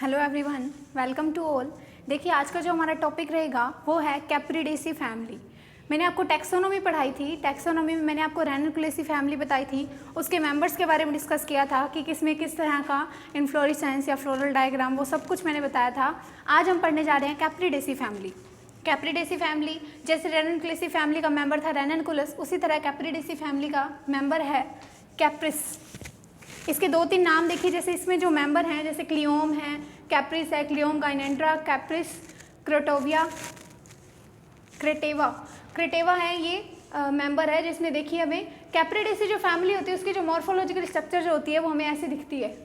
Hello everyone, welcome to all. देखिए आज का जो हमारा टॉपिक रहेगा वो है कैप्रिडेसी फैमिली। मैंने आपको टैक्सोनॉमी पढ़ाई थी। टैक्सोनॉमी में मैंने आपको रैनकुलेसी फैमिली बताई थी, उसके मेंबर्स के बारे में डिस्कस किया था कि किसमें किस तरह का इन्फ्लोरेसेंस या फ्लोरल डायग्राम, वो सब कुछ मैंने बताया था। आज हम पढ़ने जा रहे हैं कैप्रिडेसी फैमिली। कैप्रिडेसी फैमिली जैसे रैनकुलेसी फैमिली का मेंबर था रैनकुलस, उसी तरह कैप्रिडेसी फैमिली का मेंबर है कैप्रिस। इसके दो तीन नाम देखिए, जैसे इसमें जो मेंबर हैं जैसे क्लियोम है, कैप्रिस है, क्लियोम गाइनेंड्रा, कैप्रिस, क्रोटोविया, क्रेटेवा है, ये मेंबर है जिसमें देखिए हमें कैप्रिडेसी जो फैमिली होती है उसकी जो मॉर्फोलॉजिकल स्ट्रक्चर जो होती है वो हमें ऐसी दिखती है।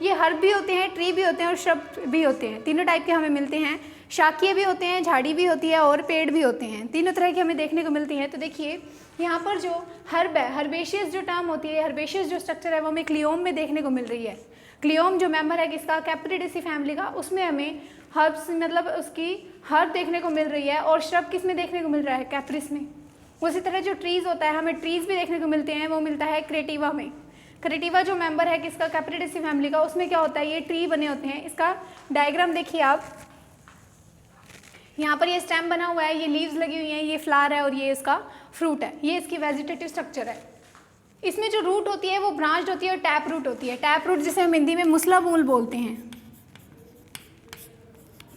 ये हर्ब भी होते हैं, ट्री भी होते हैं और श्रब भी होते हैं। तीनों टाइप के हमें मिलते हैं। शाकीय भी होते हैं, झाड़ी भी होती है और पेड़ भी होते हैं। तीनों तरह की हमें देखने को मिलती है। तो देखिए यहाँ पर जो हर्ब है, हर्बेशियस जो टर्म होती है, हर्बेशियस जो स्ट्रक्चर है वो हमें क्लियोम में देखने को मिल रही है। क्लियोम जो मेंबर है किसका, कैप्रिडेसी फैमिली का, उसमें हमें हर्ब्स मतलब उसकी हर्ब देखने को मिल रही है। और श्रब किस में देखने को मिल रहा है, कैप्रिस में। उसी तरह जो ट्रीज़ होता है हमें ट्रीज़ भी देखने को मिलते हैं, वो मिलता है क्रेटिवा में। क्रेटिवा जो मेंबर है किसका, कैप्रिडेसी फैमिली का, उसमें क्या होता है, ये ट्री बने होते हैं। इसका डायग्राम देखिए आप, यहाँ पर ये स्टेम बना हुआ है, ये लीव्स लगी हुई हैं, ये फ्लावर है और ये इसका फ्रूट है। ये इसकी वेजिटेटिव स्ट्रक्चर है। इसमें जो रूट होती है वो ब्रांच्ड होती है और टैप रूट होती है। टैप रूट जिसे हम हिंदी में मुसला मूल बोलते हैं,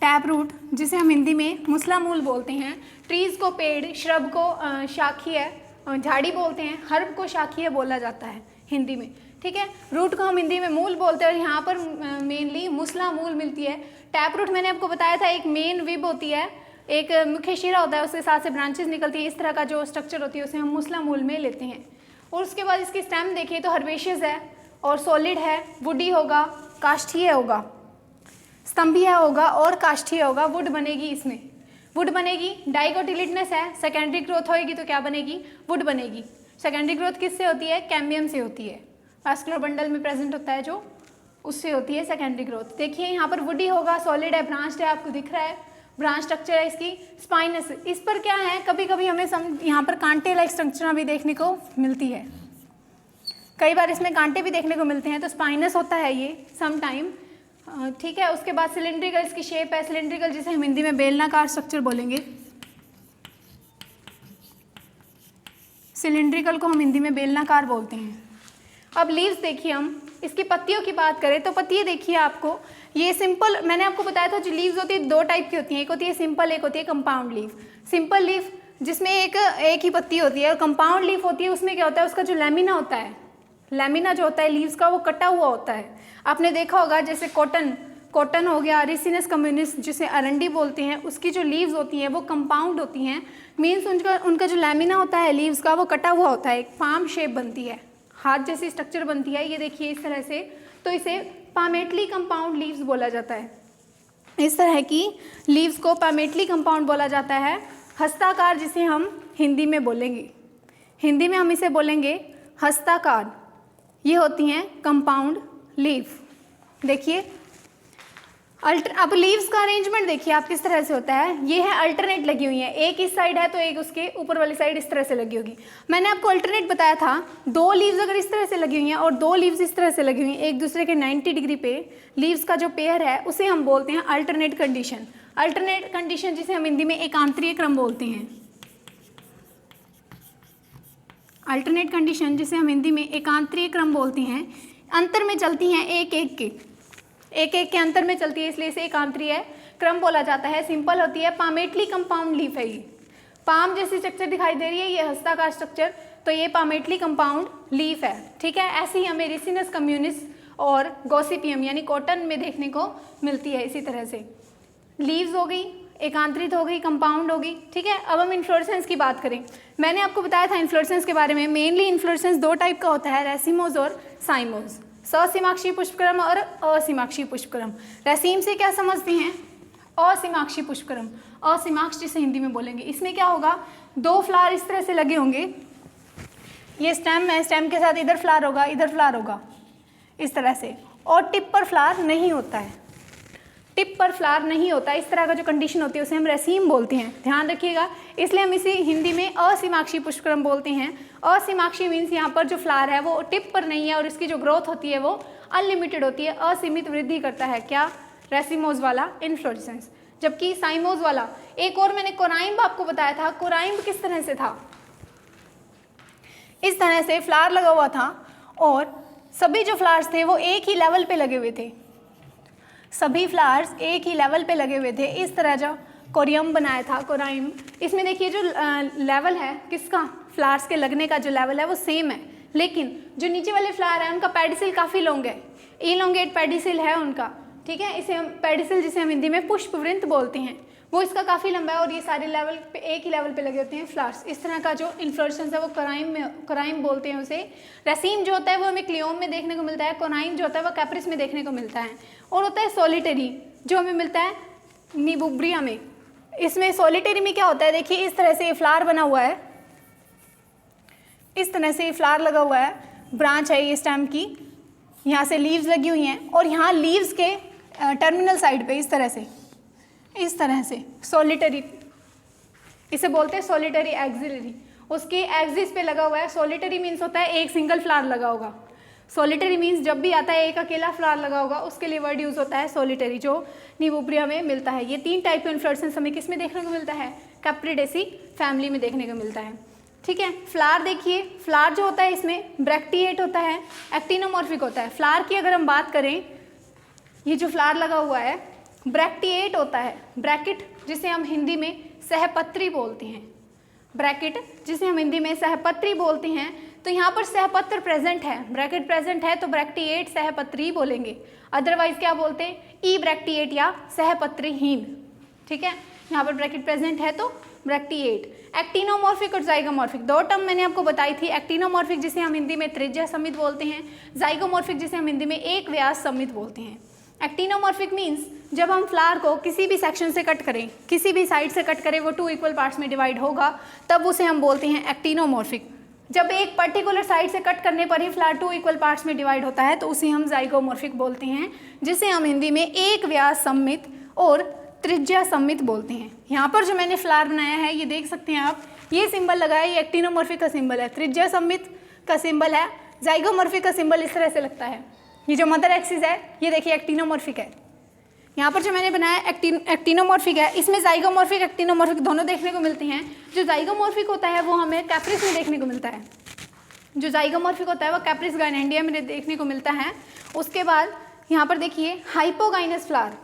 टैप रूट जिसे हम हिंदी में मुसला मूल बोलते हैं। ट्रीज़ को पेड़, श्रब को शाखीय, झाड़ी बोलते हैं। हर्ब को शाखीय बोला जाता है हिंदी में, ठीक है। रूट को हम हिंदी में मूल बोलते हैं और यहाँ पर मेनली मुसला मूल मिलती है। टैप रूट मैंने आपको बताया था, एक मेन विब होती है, एक मुख्य शिरा होता है, उसके साथ से ब्रांचेस निकलती है। इस तरह का जो स्ट्रक्चर होती है उसे हम मुसला मूल में लेते हैं। और उसके बाद इसकी स्टेम देखिए तो हर्बेशियस है और सॉलिड है, वुडी होगा, काष्ठीय होगा, स्तंभीय होगा और काष्ठीय होगा। वुड बनेगी, इसमें वुड बनेगी। डाइकोटिलिडनस है, सेकेंडरी ग्रोथ होएगी तो क्या बनेगी, वुड बनेगी। सेकेंडरी ग्रोथ किससे होती है, कैम्बियम से होती है। वास्कुलर बंडल में प्रेजेंट होता है जो, उससे होती है सेकेंडरी ग्रोथ। देखिए यहाँ पर वुडी होगा, सॉलिड है, ब्रांच्ड है, आपको दिख रहा है ब्रांच स्ट्रक्चर है इसकी। स्पाइनस, इस पर क्या है, कभी कभी हमें यहाँ पर कांटे लाइक स्ट्रक्चर भी देखने को मिलती है। कई बार इसमें कांटे भी देखने को मिलते हैं, तो स्पाइनस होता है ये सम टाइम, ठीक है। उसके बाद सिलेंड्रिकल इसकी शेप है, सिलेंड्रिकल जिसे हम हिंदी में बेलनाकार स्ट्रक्चर बोलेंगे। सिलेंड्रिकल को हम हिंदी में बेलनाकार बोलते हैं। अब लीव्स देखिए, हम इसकी पत्तियों की बात करें तो पत्तियाँ देखिए आपको, ये सिंपल, मैंने आपको बताया था जो लीव्स होती है दो टाइप की होती हैं, एक होती है सिंपल, एक होती है कंपाउंड लीव। सिंपल लीफ जिसमें एक ही पत्ती होती है, और कंपाउंड लीफ होती है उसमें क्या होता है, उसका जो लैमिना होता है, लैमिना जो होता है लीव्स का, वो कटा हुआ होता है। आपने देखा होगा जैसे कॉटन हो गया, रिसिनस कम्युनिस जिसे अरंडी बोलते हैं, उसकी जो लीव्स होती हैं वो कंपाउंड होती हैं। मीन्स उनका जो लैमिना होता है लीव्स का वो कटा हुआ होता है, एक पाम शेप बनती है, हाथ जैसी स्ट्रक्चर बनती है। ये देखिए इस तरह से, तो इसे पामेटली कंपाउंड लीव्स बोला जाता है। इस तरह की लीव्स को पामेटली कंपाउंड बोला जाता है। हस्ताकार जिसे हम हिंदी में बोलेंगे, हिंदी में हम इसे बोलेंगे हस्ताकार, ये होती हैं कंपाउंड लीव। देखिए अब लीव्स का अरेंजमेंट देखिए आप किस तरह से होता है। ये है अल्टरनेट लगी हुई है, एक इस साइड है तो एक उसके ऊपर वाली साइड इस तरह से लगी होगी। मैंने आपको अल्टरनेट बताया था, दो लीव्स अगर इस तरह से लगी हुई हैं और दो लीव्स इस तरह से लगी हुई हैं एक दूसरे के 90 डिग्री पे, लीव्स का जो पेयर है उसे हम बोलते हैं अल्टरनेट कंडीशन। अल्टरनेट कंडीशन जिसे हम हिंदी में एकांतरीय क्रम बोलते हैं। अल्टरनेट कंडीशन जिसे हम हिंदी में एकांतरीय क्रम बोलते हैं, अंतर में चलती हैं एक एक के अंतर में चलती है, इसलिए इसे एकांतरीय क्रम बोला जाता है। सिंपल होती है, पामेटली कंपाउंड लीफ है। ये पाम जैसी स्ट्रक्चर दिखाई दे रही है, ये हस्ताकार स्ट्रक्चर, तो ये पामेटली कंपाउंड लीफ है, ठीक है। ऐसे ही हमें रिसिनस कम्युनिस और गॉसिपियम यानी कॉटन में देखने को मिलती है। इसी तरह से लीव्स हो गई, एकांतरित हो गई, कंपाउंड हो गई, ठीक है। अब हम इन्फ्लोरेसेंस की बात करें, मैंने आपको बताया था इन्फ्लोरेसेंस के बारे में। मेनली इन्फ्लोरेसेंस दो टाइप का होता है, रेसिमोज और साइमोज, ससीमाक्षी पुष्पक्रम और असीमाक्षी पुष्पक्रम। रेसीम से क्या समझते हैं, असीमाक्षी पुष्पक्रम, असीमाक्ष जिसे हिंदी में बोलेंगे। इसमें क्या होगा, दो फ्लावर इस तरह से लगे होंगे, ये स्टेम है, स्टेम के साथ इधर फ्लावर होगा, इधर फ्लावर होगा, इस तरह से, और टिप पर फ्लावर नहीं होता है, टिप पर फ्लावर नहीं होता। इस तरह का जो कंडीशन होती है उसे हम रेसीम बोलते हैं, ध्यान रखिएगा। इसलिए हम इसे हिंदी में असीमाक्षी पुष्पक्रम बोलते हैं। असीमाक्षी मीन्स यहाँ पर जो फ्लावर है वो टिप पर नहीं है और इसकी जो ग्रोथ होती है वो अनलिमिटेड होती है, असीमित वृद्धि करता है। क्या, रेसिमोज वाला इन्फ्लोरेसेंस। जबकि साइमोज वाला, एक और मैंने कोराइम्ब आपको बताया था, कोराइम्ब किस तरह से था, इस तरह से फ्लावर लगा हुआ था और सभी जो फ्लावर्स थे वो एक ही लेवल पे लगे हुए थे, सभी फ्लावर्स एक ही लेवल पे लगे हुए थे। इस तरह जो कोरियम बनाया था, कोराइम्ब, इसमें देखिए जो लेवल है किसका, फ्लावर्स के लगने का जो लेवल है वो सेम है, लेकिन जो नीचे वाले फ्लावर है उनका पेडिसिल काफ़ी लॉन्ग है, इलोंगेट पेडिसिल है उनका, ठीक है। इसे हम पेडिसिल, जिसे हम हिंदी में पुष्पवृंत बोलते हैं, वो इसका काफ़ी लंबा है और ये सारे लेवल पे एक ही लेवल पे लगे होते हैं फ्लावर्स। इस तरह का जो इन्फ्लोरेसेंस है वो कोराइम बोलते हैं उसे। रसीम जो होता है वो हमें क्लियोम में देखने को मिलता है, कोनाइम जो होता है वो कैप्रिस में देखने को मिलता है, और होता है सोलिटरी जो हमें मिलता है निबुब्रिया में। इसमें सोलिटरी में क्या होता है, देखिए इस तरह से ये फ्लावर बना हुआ है, इस तरह से ये फ्लावर लगा हुआ है, ब्रांच है ये स्टेम की, यहाँ से लीव्स लगी हुई हैं और यहाँ लीव्स के टर्मिनल साइड पे इस तरह से सोलिटरी, इसे बोलते हैं सोलिटरी एक्सिलरी, उसके एक्सिस पे लगा हुआ है। सोलिटरी मीन्स होता है एक सिंगल फ्लावर लगा होगा, सोलिटरी मीन्स जब भी आता है एक अकेला फ्लावर लगा होगा, उसके लिए वर्ड यूज़ होता है सोलिटरी, जो निबुब्रिया में मिलता है। ये 3 टाइप के इन्फ्लोरेसेंस हमें किस में देखने को मिलता है, कैप्रिडेसी फैमिली में देखने को मिलता है, ठीक है। फ्लावर देखिए, फ्लावर जो होता है इसमें ब्रैक्टिएट होता है, एक्टिनोमॉर्फिक होता है। फ्लावर की अगर हम बात करें, ये जो फ्लावर लगा हुआ है ब्रैक्टिएट होता है, ब्रैकेट जिसे हम हिंदी में सहपत्री बोलते हैं, ब्रैकेट जिसे हम हिंदी में सहपत्री बोलते हैं। तो यहाँ पर सहपत्र प्रेजेंट है, ब्रैकेट प्रेजेंट है तो ब्रैक्टिएट सहपत्री बोलेंगे, अदरवाइज क्या बोलते हैं, ई ब्रैक्टिएट या सहपत्रीहीन, ठीक है। यहाँ पर ब्रैकेट प्रेजेंट है तो ब्रैक्टिएट। एक्टिनोमॉर्फिक और जाइगोमॉर्फिक 2 टर्म मैंने आपको बताई थी। एक्टिनोमॉर्फिक जिसे हम हिंदी में त्रिज्या सममित बोलते हैं, जाइगोमॉर्फिक जिसे हम हिंदी में एक व्यास सममित बोलते हैं। एक्टिनोमॉर्फिक मीन्स जब हम फ्लावर को किसी भी सेक्शन से कट करें, किसी भी साइड से कट करें, वो 2 इक्वल पार्ट्स में डिवाइड होगा, तब उसे हम बोलते हैं एक्टिनोमॉर्फिक। जब एक पर्टिकुलर साइड से कट करने पर ही फ्लावर 2 इक्वल पार्ट्स में डिवाइड होता है तो उसे हम जाइगोमॉर्फिक बोलते हैं, जिसे हम हिंदी में एक व्यास सममित और त्रिज्या सममित बोलते हैं। यहाँ पर जो मैंने फ्लावर बनाया है ये देख सकते हैं आप, ये सिंबल लगा है, ये एक्टिनोमॉर्फिक का सिंबल है, त्रिज्या सममित का सिंबल है, जाइगोमॉर्फिक का सिंबल इस तरह से लगता है। ये जो मदर एक्सिस है ये देखिए एक्टिनोमॉर्फिक है, यहाँ पर जो मैंने बनाया एक्टिनोमॉर्फिक है, इसमें जाइगोमॉर्फिक एक्टिनोमॉर्फिक दोनों देखने को मिलते हैं। जो जाइगोमॉर्फिक होता है वो हमें कैप्रिस में देखने को मिलता है, जो जाइगोमॉर्फिक होता है वो कैप्रिस गाइनेंडिया में देखने को मिलता है। उसके बाद यहाँ पर देखिए हाइपोगाइनस फ्लावर,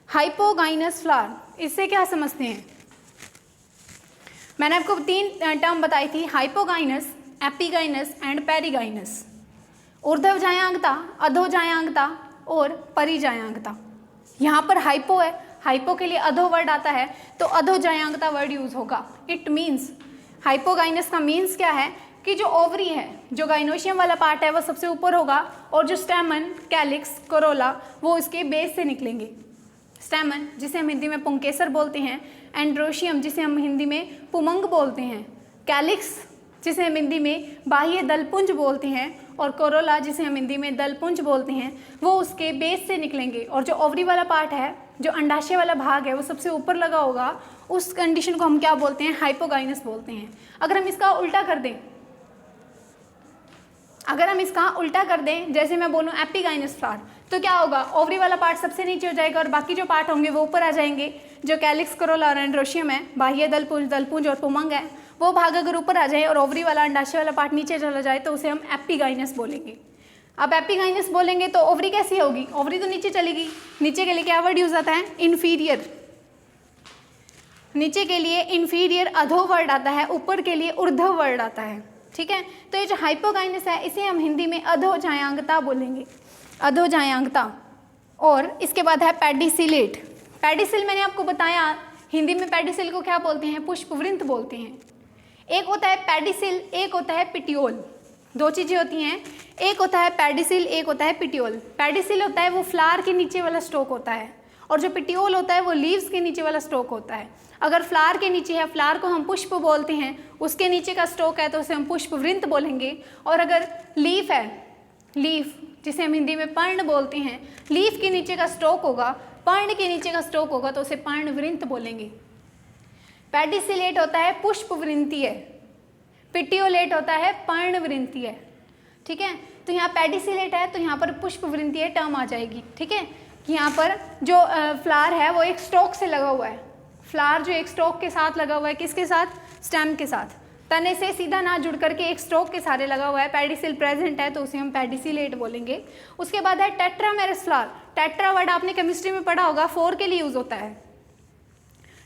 हाइपोगाइनस फ्लावर, इससे क्या समझते हैं, मैंने आपको 3 टर्म बताई थी, हाइपोगाइनस, एपिगाइनस एंड पेरिगाइनस। ऊर्ध्व जायांगता, अधो जायांगता और परिजायांगता। यहाँ पर हाइपो है, हाइपो के लिए अधो वर्ड आता है तो अधो जायांगता वर्ड यूज होगा। इट मीन्स, हाइपोगाइनस का मीन्स क्या है कि जो ओवरी है, जो गाइनोशियम वाला पार्ट है वो सबसे ऊपर होगा और जो स्टेमन, कैलिक्स, कोरोला वो इसके बेस से निकलेंगे। स्टेमन जिसे हम हिंदी में पुंकेसर बोलते हैं, एंड्रोशियम जिसे हम हिंदी में पुमंग बोलते हैं, कैलिक्स जिसे हम हिंदी में बाह्य दलपुंज बोलते हैं, और कोरोला जिसे हम हिंदी में दलपुंज बोलते हैं, वो उसके बेस से निकलेंगे। और जो ओवरी वाला पार्ट है, जो अंडाशय वाला भाग है, वो सबसे ऊपर लगा होगा, उस कंडीशन को हम क्या बोलते हैं, हाइपोगाइनस बोलते हैं। अगर हम इसका उल्टा कर दें, अगर हम इसका उल्टा कर दें, जैसे मैं बोलूँ एपिगाइनस फ्लावर, तो क्या होगा, ओवरी वाला पार्ट सबसे नीचे हो जाएगा और बाकी जो पार्ट होंगे वो ऊपर आ जाएंगे। जो कैलिक्स, कोरोला और एंड्रोशियम है, बाह्य दलपुंज और पुमंग है, वो भाग अगर ऊपर आ जाए और ओवरी वाला अंडाशय वाला पार्ट नीचे चला जाए तो उसे हम एपिगाइनस बोलेंगे। अब एपिगाइनस बोलेंगे तो ओवरी कैसी होगी, ओवरी तो नीचे चलेगी, नीचे के लिए क्या वर्ड यूज आता है, इन्फीरियर, नीचे के लिए इन्फीरियर अधो वर्ड आता है, ऊपर के लिए ऊर्ध्व वर्ड आता है, ठीक है। तो ये जो हाइपोगाइनस है इसे हम हिंदी में अधो जायांगता बोलेंगे, अधो जायांगता। और इसके बाद है पेडिसिलेट। पेडिसिल मैंने आपको बताया, हिंदी में पेडिसिल को क्या बोलते हैं, पुष्पवृंत बोलते हैं। एक होता है पेडिसिल, एक होता है पिटियोल, 2 चीज़ें होती हैं, एक होता है पेडिसिल, एक होता है पिटियोल। पेडिसिल होता है वो फ्लावर के नीचे वाला स्टोक होता है, और जो पिटियोल होता है वो लीव्स के नीचे वाला स्टोक होता है। अगर फ्लावर के नीचे है, फ्लावर को हम पुष्प बोलते हैं, उसके नीचे का स्टोक है तो उसे हम पुष्पवृंत बोलेंगे। और अगर लीफ है, लीफ जिसे हम हिंदी में पर्ण बोलते हैं, लीफ के नीचे का स्टोक होगा, पर्ण के नीचे का स्टोक होगा तो उसे पर्णवृंत बोलेंगे। पेडिसिलेट होता है पुष्पवृंतीय, पिटियोलेट होता है पर्णवृंतीय, ठीक है। तो यहाँ पेडिसिलेट है तो यहाँ पर पुष्पवृंतीय टर्म आ जाएगी, ठीक है। कि यहाँ पर जो फ्लावर है वो एक स्टॉक से लगा हुआ है। फ्लावर जो एक स्टॉक के साथ लगा हुआ है, किसके साथ? स्टेम के साथ। तने से सीधा ना जुड़ करके एक स्टॉक के सारे लगा हुआ है, पेडिसिल प्रेजेंट है तो उसे हम पेडिसिलेट बोलेंगे। उसके बाद है टेट्रामेरस फ्लावर। टेट्रा वर्ड आपने केमिस्ट्री में पढ़ा होगा, 4 के लिए यूज होता है।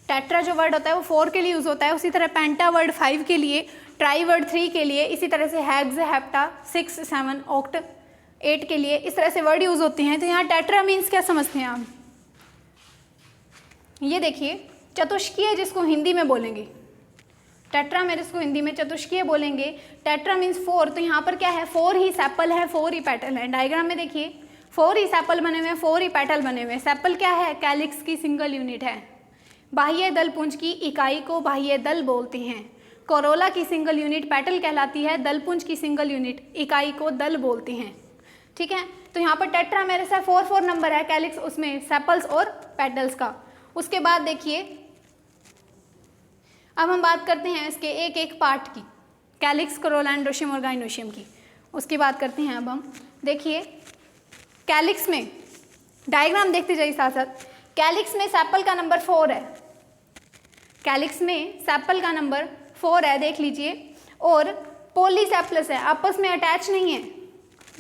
टेट्रा जो वर्ड होता है वो 4 के लिए यूज होता है। उसी तरह पेंटा वर्ड 5 के लिए, ट्राई वर्ड 3 के लिए, इसी तरह से हेक्स, हेप्टा 6, 7, ऑक्ट 8 के लिए, इस तरह से वर्ड यूज होते हैं। तो यहाँ टेट्रा मीन्स क्या समझते हैं आप? ये देखिए चतुष्कीय, जिसको हिंदी में बोलेंगे टेट्रामेरस को हिंदी में चतुष्कीय बोलेंगे। टेट्रा मीन्स 4, तो यहाँ पर क्या है? 4 ही सेपल है, 4 ही पेटल है। डायग्राम में देखिए 4 ही सेपल बने हुए हैं, 4 ही पेटल बने हुए हैं। सेपल क्या है? कैलिक्स की सिंगल यूनिट है। बाह्य दल पुंज की इकाई को बाह्य दल बोलते हैं। कोरोला की सिंगल यूनिट पेटल कहलाती है, दलपुंज की सिंगल यूनिट इकाई को दल बोलते हैं। ठीक है, तो यहाँ पर टेट्रामेरस है, 4 नंबर है कैलिक्स, उसमें सेपल्स और पेटल्स का। उसके बाद देखिए अब हम बात करते हैं इसके एक एक पार्ट की, कैलिक्स, कोरोला, एंड्रोशियम और गाइनोशियम की। उसकी बात करते हैं अब हम। देखिए कैलिक्स में डायग्राम देखते जाइए साथ साथ। कैलिक्स में सेपल का नंबर 4 है। कैलिक्स में सेपल का नंबर 4 है, देख लीजिए। और पॉलीसेपलस है, आपस में अटैच नहीं है।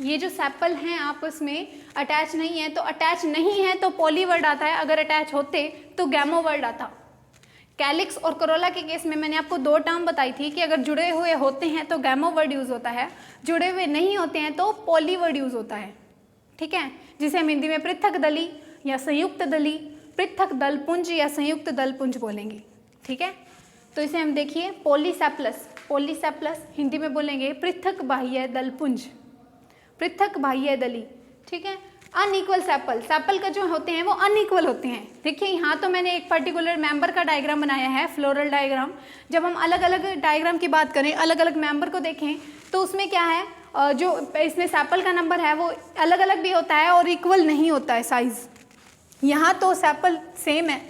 ये जो सेपल हैं आपस में अटैच नहीं है, तो अटैच नहीं है तो पॉली वर्ड आता है, अगर अटैच होते तो गैमो वर्ड आता। कैलिक्स और कोरोला के केस में मैंने आपको 2 टर्म बताई थी कि अगर जुड़े हुए होते हैं तो गैमो वर्ड यूज होता है, जुड़े हुए नहीं होते हैं तो पॉली वर्ड यूज होता है। ठीक है, जिसे हम हिंदी में पृथक दली या संयुक्त दली, पृथक दलपुंज या संयुक्त दलपुंज बोलेंगे। ठीक है, तो इसे हम देखिए पॉलीसेपलस, पॉलीसेपलस हिंदी में बोलेंगे पृथक बाह्य दलपुंज, पृथक बाह्य दली। ठीक है, अनइक्वल सेपल, सेपल का जो होते हैं वो अनइक्वल होते हैं। देखिए यहाँ तो मैंने एक पर्टिकुलर मेंबर का डायग्राम बनाया है, फ्लोरल डायग्राम। जब हम अलग अलग डायग्राम की बात करें, अलग अलग मेंबर को देखें, तो उसमें क्या है, जो इसमें सेपल का नंबर है वो अलग अलग भी होता है और इक्वल नहीं होता है साइज। यहाँ तो सेपल सेम है,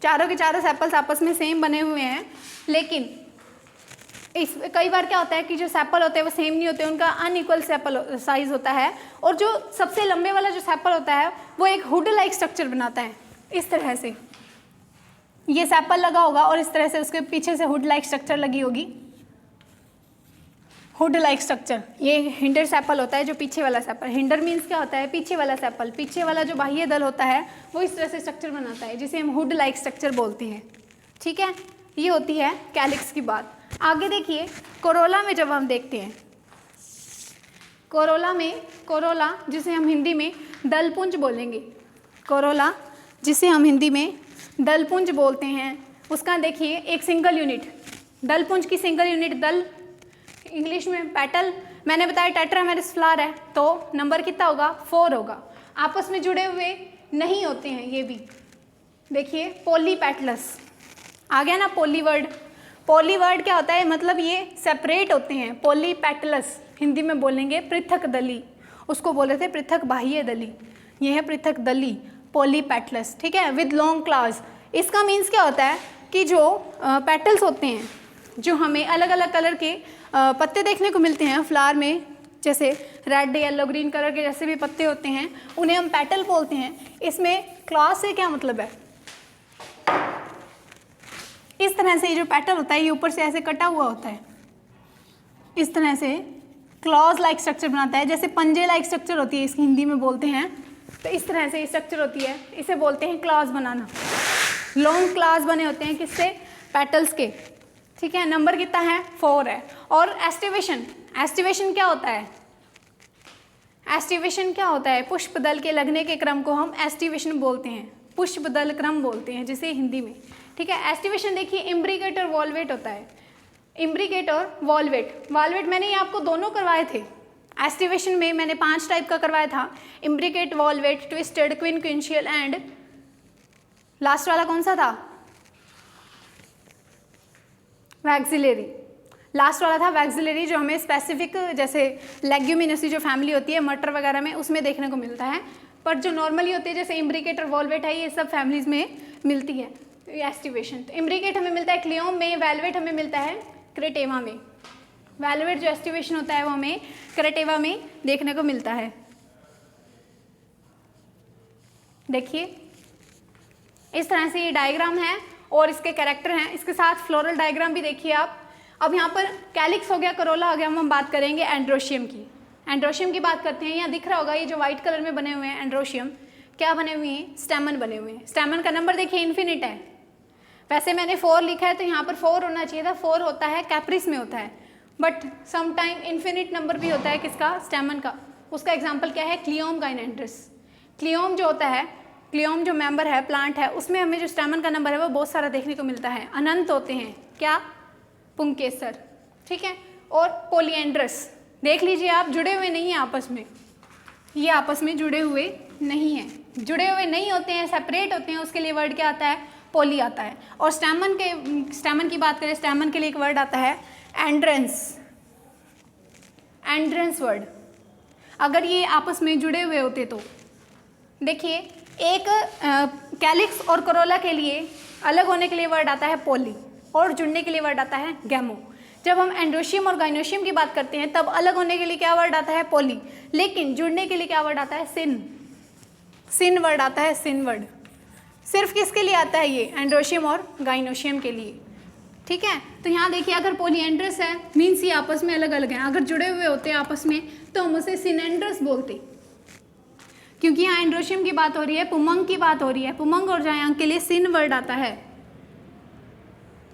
चारों के चारों सेपल्स आपस में सेम बने हुए हैं, लेकिन इस कई बार क्या होता है कि जो सेपल होते हैं वो सेम नहीं होते, उनका अनइक्वल सेपल साइज होता है। और जो सबसे लंबे वाला जो सेपल होता है वो एक हुड लाइक स्ट्रक्चर बनाता है। इस तरह से ये सेपल लगा होगा और इस तरह से उसके पीछे से हुड लाइक स्ट्रक्चर लगी होगी, हुड लाइक स्ट्रक्चर। ये हिंडर सेपल होता है, जो पीछे वाला सेपल। हिंडर मीन्स क्या होता है? पीछे वाला सेपल। पीछे वाला जो बाह्य दल होता है वो इस तरह से स्ट्रक्चर बनाता है, जिसे हम हुड लाइक स्ट्रक्चर बोलते हैं। ठीक है, ये होती है कैलिक्स की बात। आगे देखिए कोरोला में जब हम देखते हैं, कोरोला में, कोरोला जिसे हम हिंदी में दलपुंज बोलेंगे, कोरोला जिसे हम हिंदी में दलपुंज बोलते हैं, उसका देखिए एक सिंगल यूनिट, दलपुंज की सिंगल यूनिट दल, इंग्लिश में पेटल। मैंने बताया टेट्रामेरस फ्लावर है तो नंबर कितना होगा? 4 होगा। आपस में जुड़े हुए नहीं होते हैं ये भी। देखिए पॉलीपेटलस आ गया ना, पॉली वर्ड। पॉली वर्ड क्या होता है? मतलब ये सेपरेट होते हैं। पॉलीपेटलस हिंदी में बोलेंगे पृथक दली, उसको बोले थे पृथक बाह्य दली। ये है पृथक दली, पॉलीपेटलस। ठीक है, विद लॉन्ग क्लास। इसका मीन्स क्या होता है कि जो पेटल्स होते हैं, जो हमें अलग अलग कलर के पत्ते देखने को मिलते हैं फ्लावर में, जैसे रेड, येलो, ग्रीन कलर के जैसे भी पत्ते होते हैं, उन्हें हम पेटल बोलते हैं। इसमें क्लॉज से क्या मतलब है? इस तरह से ये जो पेटल होता है ये ऊपर से ऐसे कटा हुआ होता है, इस तरह से क्लॉज लाइक स्ट्रक्चर बनाता है, जैसे पंजे लाइक स्ट्रक्चर होती है इसकी हिंदी में बोलते हैं। तो इस तरह से स्ट्रक्चर होती है, इसे बोलते हैं क्लॉज बनाना। लॉन्ग क्लॉज बने होते हैं किससे? पेटल्स के। ठीक है, नंबर कितना है? 4 है। और एस्टिवेशन, एस्टिवेशन क्या होता है? एस्टिवेशन क्या होता है? पुष्प दल के लगने के क्रम को हम एस्टिवेशन बोलते हैं, पुष्प दल क्रम बोलते हैं जिसे हिंदी में। ठीक है, एस्टिवेशन देखिए इम्ब्रिकेट और वॉल्वेट होता है, इम्ब्रिकेट और वॉल्वेट। वॉल्वेट मैंने ये आपको दोनों करवाए थे एस्टिवेशन में, मैंने 5 टाइप का करवाया था, imbricate, valvate, twisted, quincuncial and last वाला कौन सा था? वैक्सिलरी। लास्ट वाला था वैक्सिलरी, जो हमें स्पेसिफिक जैसे लेग्यूमिनेसी जो फैमिली होती है मटर वगैरह में उसमें देखने को मिलता है, पर जो नॉर्मली होती है जैसे इम्ब्रिकेट और वॉल्वेट है ये सब फैमिलीज में मिलती है एस्टिवेशन। तो इम्ब्रिकेट हमें मिलता है क्लियोम में, वेलवेट हमें मिलता है क्रेटेवा में। वेलवेट जो एस्टिवेशन होता है वो हमें क्रेटेवा में देखने को मिलता है। देखिए इस तरह से ये डायग्राम है और इसके कैरेक्टर हैं, इसके साथ फ्लोरल डायग्राम भी देखिए आप। अब यहाँ पर कैलिक्स हो गया, करोला हो गया, हम बात करेंगे एंड्रोशियम की। एंड्रोशियम की बात करते हैं, यहाँ दिख रहा होगा ये जो व्हाइट कलर में बने हुए हैं एंड्रोशियम, क्या बने हुए हैं, स्टेमन बने हुए हैं। स्टेमन का नंबर देखिए इन्फिनिट है, वैसे मैंने 4 लिखा है तो यहाँ पर 4 होना चाहिए था, 4 होता है कैप्रिस में होता है, बट समटाइम इन्फिनिट नंबर भी होता है किसका, स्टेमन का। उसका एग्जाम्पल क्या है, क्लियोम गाइनेंड्रिस। क्लियोम जो होता है, क्लियोम जो मेंबर है, प्लांट है, उसमें हमें जो स्टेमन का नंबर है वो बहुत सारा देखने को मिलता है, अनंत होते हैं, क्या, पुंकेसर, ठीक है। और पोलिएंड्रस देख लीजिए आप, जुड़े हुए नहीं हैं आपस में, ये आपस में जुड़े हुए नहीं हैं, जुड़े हुए नहीं होते हैं, सेपरेट होते हैं, उसके लिए वर्ड क्या आता है, पोली आता है। और स्टेमन की बात करें, स्टेमन के लिए एक वर्ड आता है एंड्रेंस, एंड्रेंस वर्ड। अगर ये आपस में जुड़े हुए होते तो देखिए, एक कैलिक्स और करोला के लिए अलग होने के लिए वर्ड आता है पोली और जुड़ने के लिए वर्ड आता है गैमो। जब हम एंड्रोशियम और गाइनोशियम की बात करते हैं तब अलग होने के लिए क्या वर्ड आता है, पोली, लेकिन जुड़ने के लिए क्या वर्ड आता है, सिन, सिन वर्ड आता है, सिन वर्ड। सिर्फ किसके लिए आता है ये, एंड्रोशियम और गाइनोशियम के लिए, ठीक है। तो यहाँ देखिए अगर पोलिएंड्रस है मीन्स ये आपस में अलग अलग हैं, अगर जुड़े हुए होते हैं आपस में तो हम उसे सिनेंड्रस बोलते, क्योंकि यहाँ एंड्रोशियम की बात हो रही है, पुमंग की बात हो रही है, पुमंग और जायांग के लिए सिन वर्ड आता है,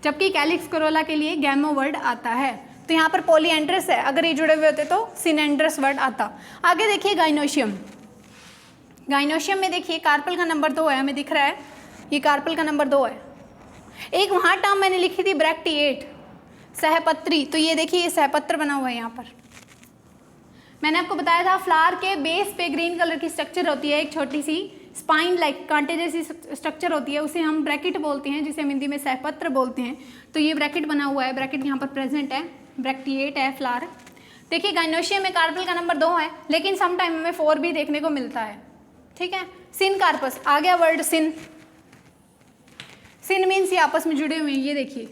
जबकि कैलिक्स करोला के लिए गैमो वर्ड आता है। तो यहाँ पर पोलिएंड्रस है, अगर ये जुड़े हुए होते तो सिनेंड्रस वर्ड आता। आगे देखिए गाइनोशियम, गाइनोशियम में देखिए कार्पल का नंबर 2 है, हमें दिख रहा है ये कार्पल का नंबर 2 है। एक वहाँ टर्म मैंने लिखी थी ब्रैक्टिएट, सहपत्री, तो ये देखिए ये सहपत्र बना हुआ है यहाँ पर। मैंने आपको बताया था फ्लावर के बेस पे ग्रीन कलर की स्ट्रक्चर होती है, एक छोटी सी स्पाइन लाइक कांटे जैसी स्ट्रक्चर होती है, उसे हम ब्रैकेट बोलते हैं, जिसे हम हिंदी में सहपत्र बोलते हैं। तो ये ब्रैकेट बना हुआ है, ब्रैकेट यहाँ पर प्रेजेंट है, ब्रैक्टिएट है फ्लावर। देखिए गाइनोशियम में कार्पल का नंबर 2 है, लेकिन समटाइम हमें 4 भी देखने को मिलता है, ठीक है। सिन कार्पस आ गया वर्ड सिन, सिन मीन्स ये आपस में जुड़े हुए हैं। ये देखिए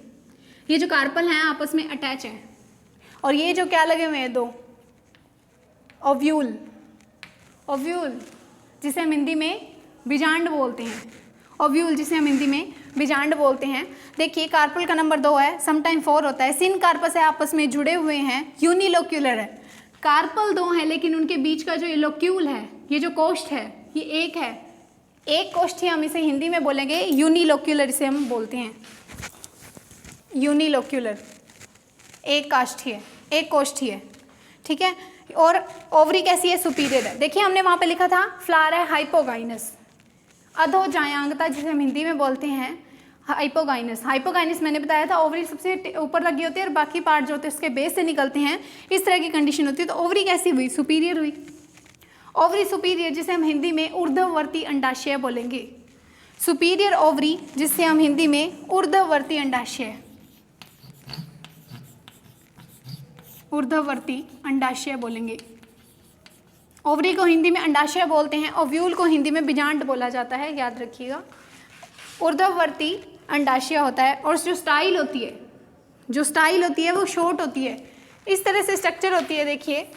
ये जो कार्पल हैं आपस में अटैच हैं, और ये जो क्या लगे हुए हैं 2 ओव्यूल, ओव्यूल जिसे हम हिंदी में बीजांड बोलते हैं, ओव्यूल जिसे हम हिंदी में बीजांड बोलते हैं। देखिए कार्पल का नंबर 2 है, समटाइम 4 होता है। सिन कार्पस है, आपस में जुड़े हुए हैं, यूनिलोक्यूलर है। कार्पल 2 है लेकिन उनके बीच का जो ये लोक्यूल है, ये जो कोष्ठ है, ये एक है, एक कोष्ठ ही हम इसे हिंदी में बोलेंगे यूनिलोक्यूलर, इसे हम बोलते हैं यूनिलोक्यूलर, एक काष्ठ ही है, एक कोष्ठ ही है, ठीक है। और ओवरी कैसी है, सुपीरियर है। देखिए हमने वहाँ पे लिखा था फ्लावर है हाइपोगाइनस, अधोजायांगता जिसे हम हिंदी में बोलते हैं हाइपोगाइनस। हाइपोगाइनस मैंने बताया था ओवरी सबसे ऊपर लगी होती है और बाकी पार्ट जो होते हैं उसके बेस से निकलते हैं, इस तरह की कंडीशन होती है। तो ओवरी कैसी हुई, सुपीरियर हुई। ओवरी सुपीरियर जिसे हम हिंदी में ऊर्ध्ववर्ती अंडाशय बोलेंगे, सुपीरियर ओवरी जिसे हम हिंदी में ऊर्ध्ववर्ती अंडाशय, ऊर्ध्ववर्ती अंडाशय बोलेंगे। ओवरी को हिंदी में अंडाशय बोलते हैं, ओव्यूल को हिंदी में बीजांड बोला जाता है, याद रखिएगा। ऊर्ध्ववर्ती अंडाशय होता है, और जो स्टाइल होती है, जो स्टाइल होती है वो शॉर्ट होती है, इस तरह से स्ट्रक्चर होती है। देखिए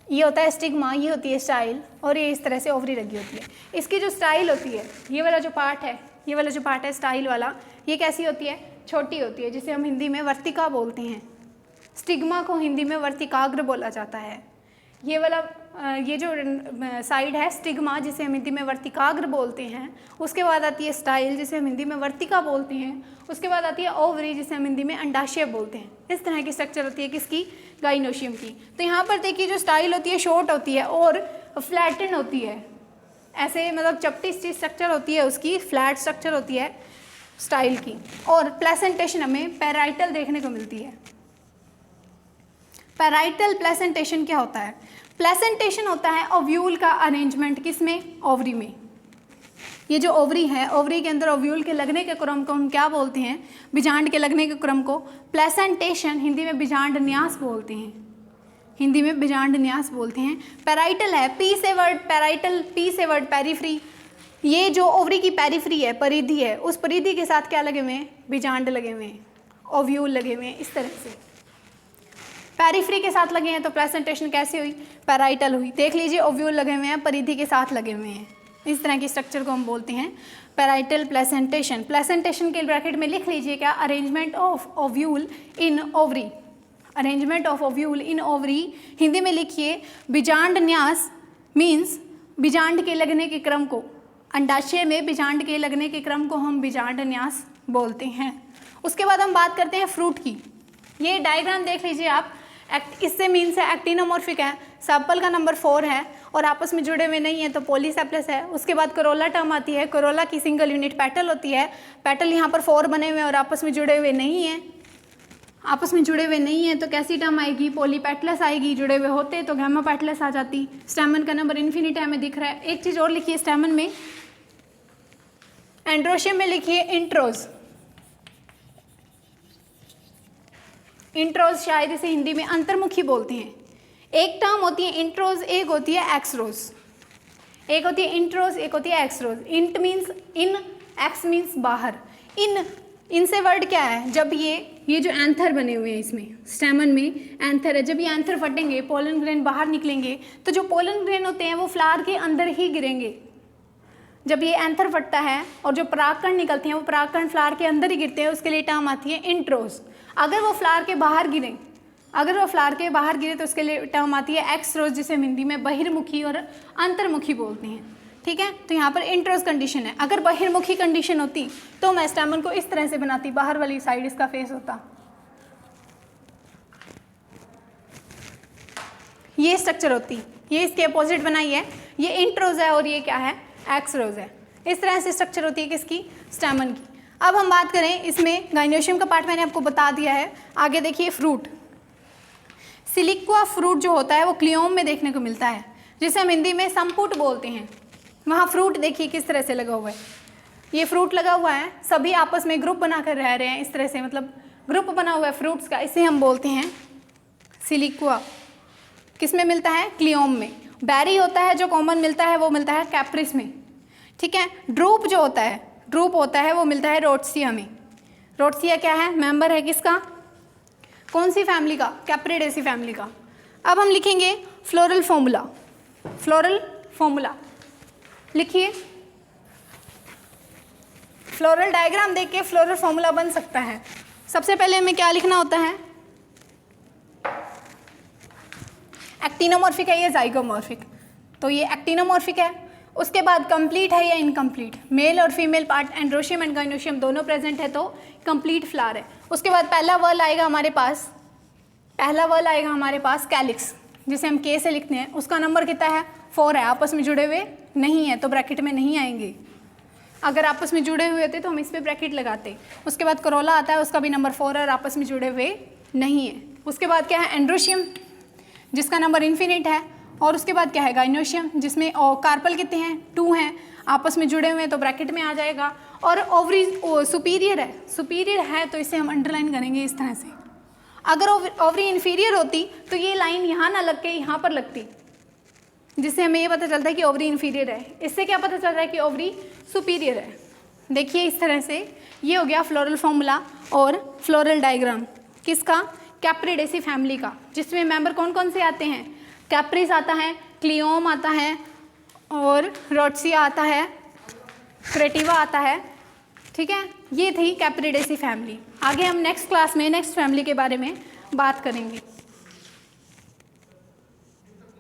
ये होता है स्टिग्मा, ये होती है स्टाइल, और ये इस तरह से ओवरी लगी होती है। इसकी जो स्टाइल होती है, ये वाला जो पार्ट है, ये वाला जो पार्ट है स्टाइल वाला, ये कैसी होती है, छोटी होती है, जिसे हम हिंदी में वर्तिका बोलते हैं। स्टिग्मा को हिंदी में वर्तिकाग्र बोला जाता है। ये वाला ये जो साइड है स्टिग्मा जिसे हम हिंदी में वर्तिकाग्र बोलते हैं, उसके बाद आती है स्टाइल जिसे हम हिंदी में वर्तिका बोलते हैं, उसके बाद आती है ओवरी जिसे हम हिंदी में अंडाशय बोलते हैं। इस तरह की स्ट्रक्चर होती है किसकी, गाइनोशियम की। तो यहाँ पर देखिए जो स्टाइल होती है शॉर्ट होती है और फ्लैटन होती है, ऐसे मतलब चपटी सी स्ट्रक्चर होती है, उसकी फ्लैट स्ट्रक्चर होती है स्टाइल की। और प्लेसेंटेशन हमें पैराइटल देखने को मिलती है। पैराइटल प्लेसेंटेशन क्या होता है, प्लेसेंटेशन होता है ओव्यूल का अरेंजमेंट, किसमें, ओवरी में। ये जो ओवरी है, ओवरी के अंदर ओव्यूल के लगने के क्रम को हम क्या बोलते हैं, बीजांड के लगने के क्रम को प्लेसेंटेशन, हिंदी में बीजांड न्यास बोलते हैं, हिंदी में बीजांड न्यास बोलते हैं। पैराइटल है, पी से वर्ड पैराइटल, पी से वर्ड पेरिफ्री। ये जो ओवरी की पेरिफ्री है, परिधि है, उस परिधि के साथ क्या लगे हुए हैं, बीजांड लगे हुए हैं, ओव्यूल लगे हुए हैं, इस तरह से। पेरिफ्री के साथ लगे हैं तो प्लेसेंटेशन कैसे हुई, पैराइटल हुई। देख लीजिए ओव्यूल लगे हुए हैं, परिधि के साथ लगे हुए हैं, इस तरह की स्ट्रक्चर को हम बोलते हैं पैराइटल प्लेसेंटेशन। प्लेसेंटेशन के ब्रैकेट में लिख लीजिए क्या, arrangement of ovule in ovary, arrangement of ovule in ovary. Hindi में लिखिए बीजांड न्यास मीन्स बीजांड के लगने के क्रम को, अंडाशय में बीजांड के लगने के क्रम को हम बीजांड न्यास बोलते हैं। उसके बाद हम बात करते हैं फ्रूट की। ये डायग्राम देख लीजिए आप, इससे मीन्स है एक्टिनोमॉर्फिक है, सैंपल का नंबर 4 है और आपस में जुड़े हुए नहीं है तो पॉलीसेप्लस है। उसके बाद करोला टर्म आती है, करोला की सिंगल यूनिट पेटल होती है, पेटल यहाँ पर 4 बने हुए हैं और आपस में जुड़े हुए नहीं हैं, आपस में जुड़े हुए नहीं है तो कैसी टर्म आएगी, पॉलीपेटलस आएगी। जुड़े हुए होते तो गैमा पेटलस आ जाती। स्टैमन का नंबर इन्फिनिट हमें दिख रहा है। एक चीज़ और लिखिए स्टैमन में, एंड्रोशियम में लिखिए इंट्रोज, इंट्रोज शायद इसे हिंदी में अंतर्मुखी बोलते हैं। एक टर्म होती है इंट्रोज, एक होती है एक्सरोज, एक होती है इंट्रोज, एक होती है extrorse. Int means in, ex means बाहर। इनसे वर्ड क्या है, जब ये जो एंथर बने हुए हैं इसमें स्टैमन में एंथर है, जब ये एंथर फटेंगे पोलन ग्रेन बाहर निकलेंगे तो जो पोलन ग्रेन होते हैं वो फ्लावर के अंदर ही गिरेंगे। जब ये एंथर फटता है और जो परागकण निकलते हैं वो परागकण फ्लावर के अंदर ही गिरते हैं, उसके लिए टर्म आती है इंट्रोज। अगर वो फ्लावर के बाहर गिरे, अगर वो फ्लावर के बाहर गिरे तो उसके लिए टर्म आती है एक्सरोज, जिसे हम हिंदी में बहिर्मुखी और अंतर्मुखी बोलते हैं। ठीक है, तो यहाँ पर इंट्रोज कंडीशन है। अगर बहिर्मुखी कंडीशन होती तो मैं स्टैमन को इस तरह से बनाती, बाहर वाली साइड इसका फेस होता। ये स्ट्रक्चर होती, ये इसके अपोजिट बनाई है, ये इंट्रोज है और ये क्या है, एक्सरोज है। इस तरह से स्ट्रक्चर होती है किसकी, स्टैमन की। अब हम बात करें इसमें, गाइनोशियम का पार्ट मैंने आपको बता दिया है। आगे देखिए फ्रूट, सिलिक्वा फ्रूट जो होता है वो क्लियोम में देखने को मिलता है, जिसे हम हिंदी में संपुट बोलते हैं। वहाँ फ्रूट देखिए किस तरह से लगा हुआ है, ये फ्रूट लगा हुआ है, सभी आपस में ग्रुप बनाकर रह रहे हैं इस तरह से, मतलब ग्रुप बना हुआ है फ्रूट्स का, इसे हम बोलते हैं सिलिक्वा। किस में मिलता है, क्लियोम में। बैरी होता है जो कॉमन मिलता है वो मिलता है कैप्रिस में। ठीक है, ड्रूप जो होता है, ड्रूप होता है वो मिलता है रोडसिया में। रोडसिया क्या है, मेंबर है किसका, कौन सी फैमिली का, कैप्रिडेसी फैमिली का। अब हम लिखेंगे फ्लोरल फॉर्मूला, फ्लोरल फॉर्मूला लिखिए। फ्लोरल डायग्राम देख के फ्लोरल फॉर्मूला बन सकता है। सबसे पहले हमें क्या लिखना होता है, एक्टिनोमॉर्फिक है या जाइगोमॉर्फिक, तो ये एक्टिनोमॉर्फिक है। उसके बाद कंप्लीट है या इनकम्प्लीट, मेल और female part androecium and gynoecium दोनों प्रेजेंट है तो कंप्लीट फ्लावर है। उसके बाद पहला वर्ल आएगा हमारे पास, पहला वर्ल आएगा हमारे पास कैलिक्स, जिसे हम के से लिखते हैं। उसका नंबर कितना है, 4 है, आपस में जुड़े हुए नहीं है तो ब्रैकेट में नहीं आएंगे। अगर आपस में जुड़े हुए होते तो हम इस पर ब्रैकेट लगाते। उसके बाद करोला आता है, उसका भी नंबर 4 है और आपस में जुड़े हुए नहीं है। उसके बाद क्या है, एंड्रोशियम जिसका नंबर इन्फिनिट है। और उसके बाद क्या है, गाइनोशियम जिसमें कार्पल कितने हैं, 2 हैं, आपस में जुड़े हुए हैं तो ब्रैकेट में आ जाएगा। और ओवरी सुपीरियर है, सुपीरियर है तो इसे हम अंडरलाइन करेंगे इस तरह से। अगर ओवरी इन्फीरियर होती तो ये लाइन यहाँ ना लग के यहाँ पर लगती, जिससे हमें ये पता चलता है कि ओवरी इन्फीरियर है। इससे क्या पता चल रहा है कि ओवरी सुपीरियर है। देखिए इस तरह से ये हो गया फ्लोरल फॉर्मूला और फ्लोरल डायग्राम किसका, कैप्रिडेसी फैमिली का, जिसमें मेंबर कौन कौन से आते हैं, कैप्रिस आता है, क्लियोम आता है और रोडसिया आता है, क्रेटिवा आता है। ठीक है, ये थी कैप्रिडेसी फैमिली। आगे हम नेक्स्ट क्लास में नेक्स्ट फैमिली के बारे में बात करेंगे।